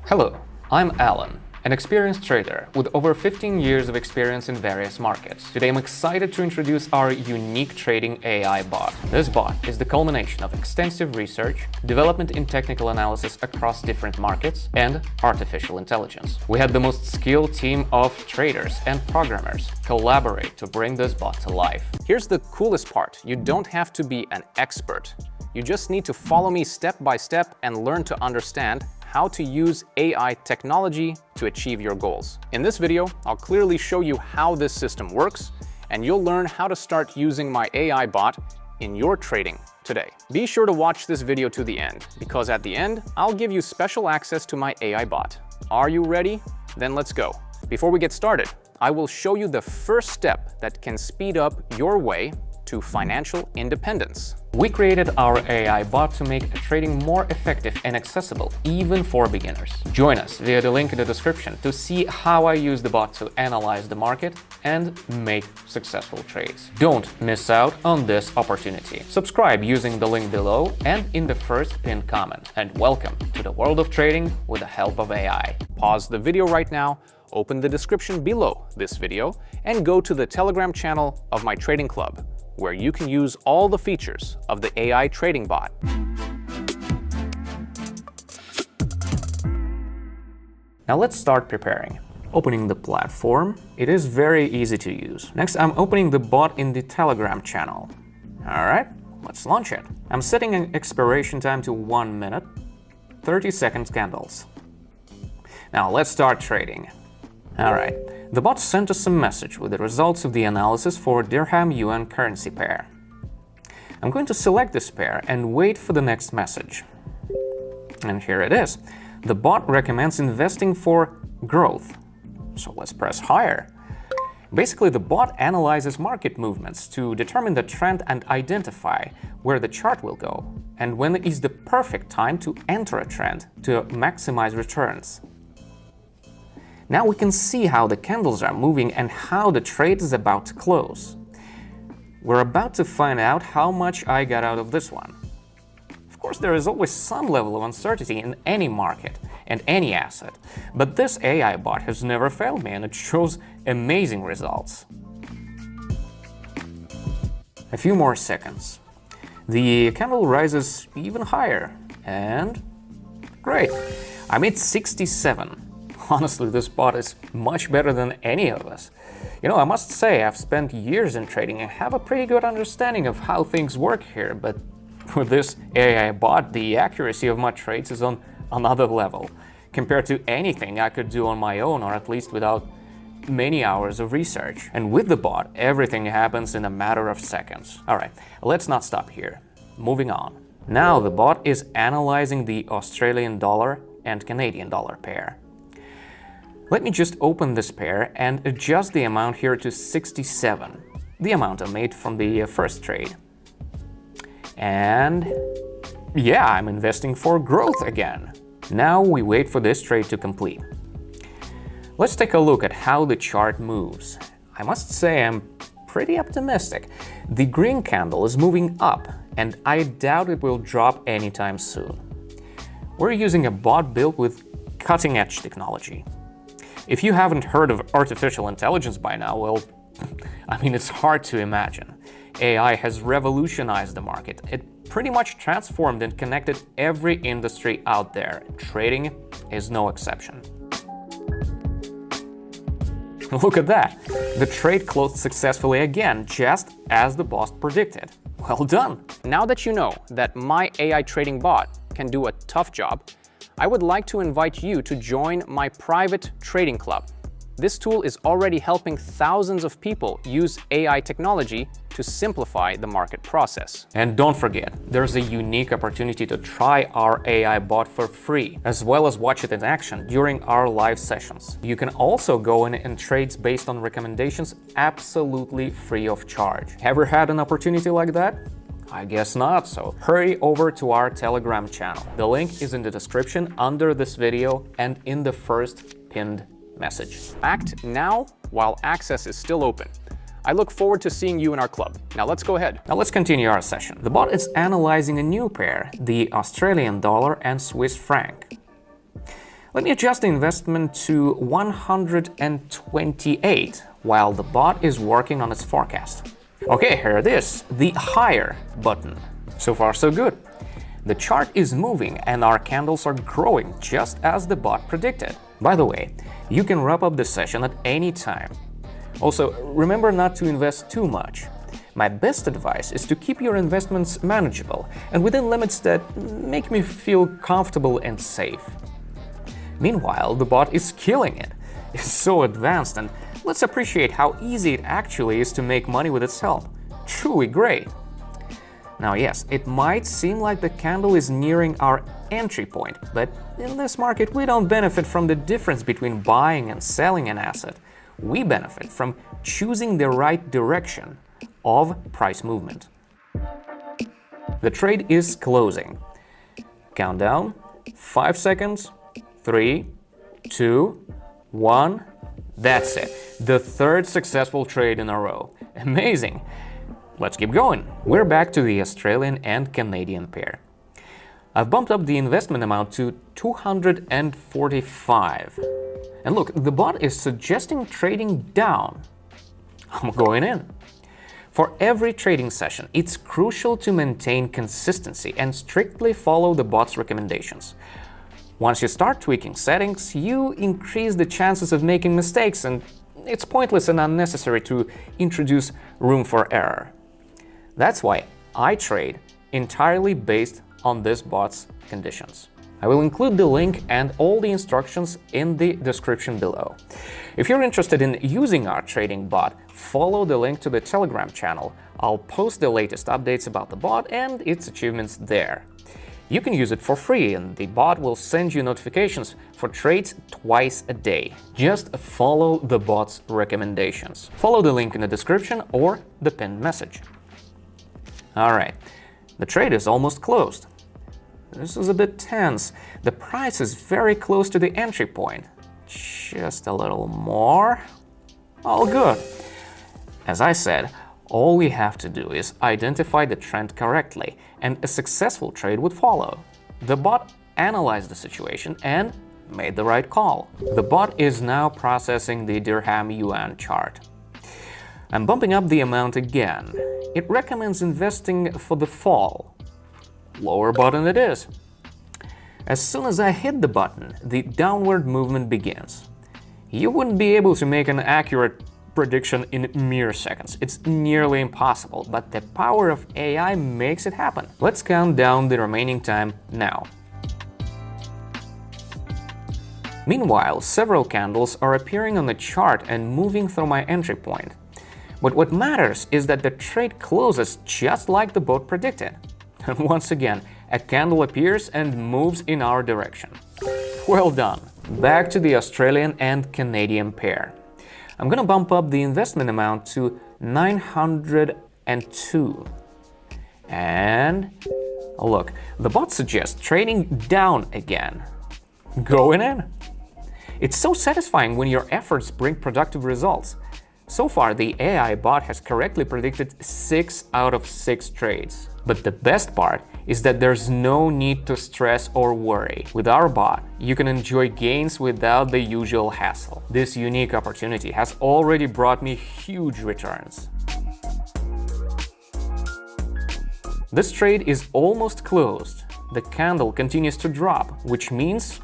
Hello, I'm Alan, an experienced trader with over 15 years of experience in various markets. Today I'm excited to introduce our unique trading AI bot. This bot is the culmination of extensive research, development in technical analysis across different markets, and artificial intelligence. We had the most skilled team of traders and programmers collaborate to bring this bot to life. Here's the coolest part. You don't have to be an expert. You just need to follow me step by step and learn to understand how to use AI technology to achieve your goals. In this video, I'll clearly show you how this system works, and you'll learn how to start using my AI bot in your trading today. Be sure to watch this video to the end, because at the end, I'll give you special access to my AI bot. Are you ready? Then let's go. Before we get started, I will show you the first step that can speed up your way to financial independence. We created our AI bot to make trading more effective and accessible, even for beginners. Join us via the link in the description to see how I use the bot to analyze the market and make successful trades. Don't miss out on this opportunity. Subscribe using the link below and in the first pinned comment. And welcome to the world of trading with the help of AI. Pause the video right now, open the description below this video, and go to the Telegram channel of my trading club, where you can use all the features of the AI trading bot. Now let's start preparing. Opening the platform, it is very easy to use. Next, I'm opening the bot in the Telegram channel. All right, let's launch it. I'm setting an expiration time to 1 minute, 30 seconds candles. Now let's start trading. All right. The bot sent us a message with the results of the analysis for Dirham-Yuan currency pair. I'm going to select this pair and wait for the next message. And here it is. The bot recommends investing for growth. So let's press higher. Basically, the bot analyzes market movements to determine the trend and identify where the chart will go, and when is the perfect time to enter a trend to maximize returns. Now we can see how the candles are moving and how the trade is about to close. We're about to find out how much I got out of this one. Of course, there is always some level of uncertainty in any market and any asset, but this AI bot has never failed me and it shows amazing results. A few more seconds. The candle rises even higher and great, I made 67. Honestly, this bot is much better than any of us. You know, I must say I've spent years in trading and have a pretty good understanding of how things work here, but with this AI bot, the accuracy of my trades is on another level compared to anything I could do on my own, or at least without many hours of research. And with the bot, everything happens in a matter of seconds. All right, let's not stop here. Moving on. Now the bot is analyzing the Australian dollar and Canadian dollar pair. Let me just open this pair and adjust the amount here to 67, the amount I made from the first trade. And yeah, I'm investing for growth again. Now we wait for this trade to complete. Let's take a look at how the chart moves. I must say I'm pretty optimistic. The green candle is moving up, and I doubt it will drop anytime soon. We're using a bot built with cutting-edge technology. If you haven't heard of artificial intelligence by now, well, I mean, it's hard to imagine. AI has revolutionized the market. It pretty much transformed and connected every industry out there. Trading is no exception. Look at that! The trade closed successfully again, just as the boss predicted. Well done! Now that you know that my AI trading bot can do a tough job, I would like to invite you to join my private trading club. This tool is already helping thousands of people use AI technology to simplify the market process. And don't forget, there's a unique opportunity to try our AI bot for free, as well as watch it in action during our live sessions. You can also go in and trades based on recommendations absolutely free of charge. Ever had an opportunity like that? I guess not, so hurry over to our Telegram channel. The link is in the description under this video and in the first pinned message. Act now while access is still open. I look forward to seeing you in our club. Now let's go ahead. Now let's continue our session. The bot is analyzing a new pair, the Australian dollar and Swiss franc. Let me adjust the investment to 128 while the bot is working on its forecast. Okay, here it is, the higher button. So far, so good. The chart is moving and our candles are growing just as the bot predicted. By the way, you can wrap up the session at any time. Also, remember not to invest too much. My best advice is to keep your investments manageable and within limits that make me feel comfortable and safe. Meanwhile, the bot is killing it. It's so advanced, and let's appreciate how easy it actually is to make money with its help. Truly great. Now yes, it might seem like the candle is nearing our entry point, but in this market we don't benefit from the difference between buying and selling an asset. We benefit from choosing the right direction of price movement. The trade is closing. Countdown, 5 seconds, 3, 2, 1. That's it. The third successful trade in a row. Amazing. Let's keep going. We're back to the Australian and Canadian pair. I've bumped up the investment amount to 245. And look, the bot is suggesting trading down. I'm going in. For every trading session, it's crucial to maintain consistency and strictly follow the bot's recommendations. Once you start tweaking settings, you increase the chances of making mistakes, and it's pointless and unnecessary to introduce room for error. That's why I trade entirely based on this bot's conditions. I will include the link and all the instructions in the description below. If you're interested in using our trading bot, follow the link to the Telegram channel. I'll post the latest updates about the bot and its achievements there. You can use it for free, and the bot will send you notifications for trades twice a day. Just follow the bot's recommendations. Follow the link in the description or the pinned message. Alright, the trade is almost closed. This is a bit tense. The price is very close to the entry point. Just a little more. All good. As I said, all we have to do is identify the trend correctly, and a successful trade would follow. The bot analyzed the situation and made the right call. The bot is now processing the dirham yuan chart. I'm bumping up the amount again. It recommends investing for the fall. Lower button it is. As soon as I hit the button, the downward movement begins. You wouldn't be able to make an accurate prediction in mere seconds. It's nearly impossible, but the power of AI makes it happen. Let's count down the remaining time now. Meanwhile, several candles are appearing on the chart and moving through my entry point. But what matters is that the trade closes just like the bot predicted. And once again, a candle appears and moves in our direction. Well done! Back to the Australian and Canadian pair. I'm gonna bump up the investment amount to 902. And look, the bot suggests trading down again. Going in. It's so satisfying when your efforts bring productive results. So far, the AI bot has correctly predicted 6 out of 6 trades. But the best part is that there's no need to stress or worry. With our bot, you can enjoy gains without the usual hassle. This unique opportunity has already brought me huge returns. This trade is almost closed. The candle continues to drop, which means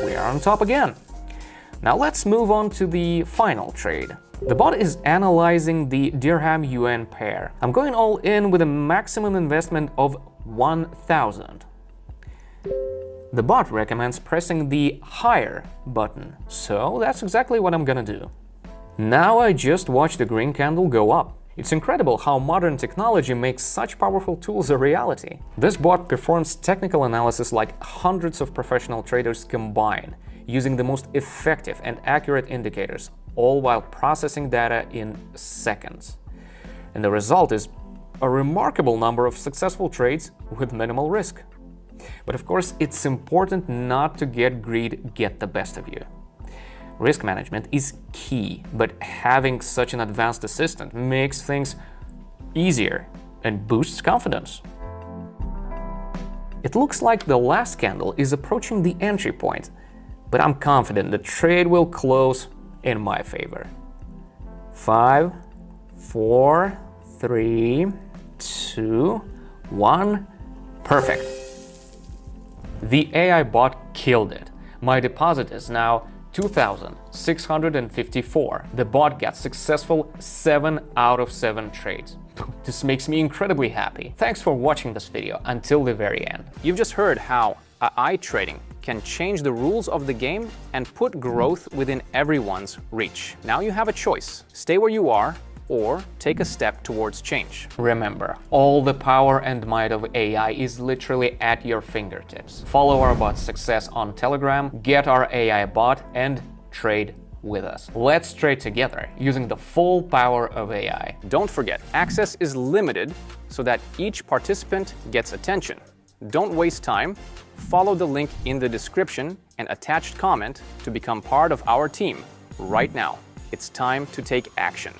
we are on top again. Now let's move on to the final trade. The bot is analyzing the dirham-yuan pair. I'm going all in with a maximum investment of 1,000. The bot recommends pressing the higher button, so that's exactly what I'm gonna do. Now I just watch the green candle go up. It's incredible how modern technology makes such powerful tools a reality. This bot performs technical analysis like hundreds of professional traders combined, using the most effective and accurate indicators, all while processing data in seconds. And the result is a remarkable number of successful trades with minimal risk. But of course, it's important not to get greed get the best of you. Risk management is key, but having such an advanced assistant makes things easier and boosts confidence. It looks like the last candle is approaching the entry point. but I'm confident the trade will close in my favor. 5, 4, 3, 2, 1. Perfect. The AI bot killed it. My deposit is now 2,654. The bot got successful 7 out of 7 trades. This makes me incredibly happy. Thanks for watching this video until the very end. You've just heard how AI trading can change the rules of the game and put growth within everyone's reach. Now you have a choice. Stay where you are or take a step towards change. Remember, all the power and might of AI is literally at your fingertips. Follow our bot's success on Telegram, get our AI bot, and trade with us. Let's trade together using the full power of AI. Don't forget, access is limited so that each participant gets attention. Don't waste time. Follow the link in the description and attached comment to become part of our team right now. It's time to take action.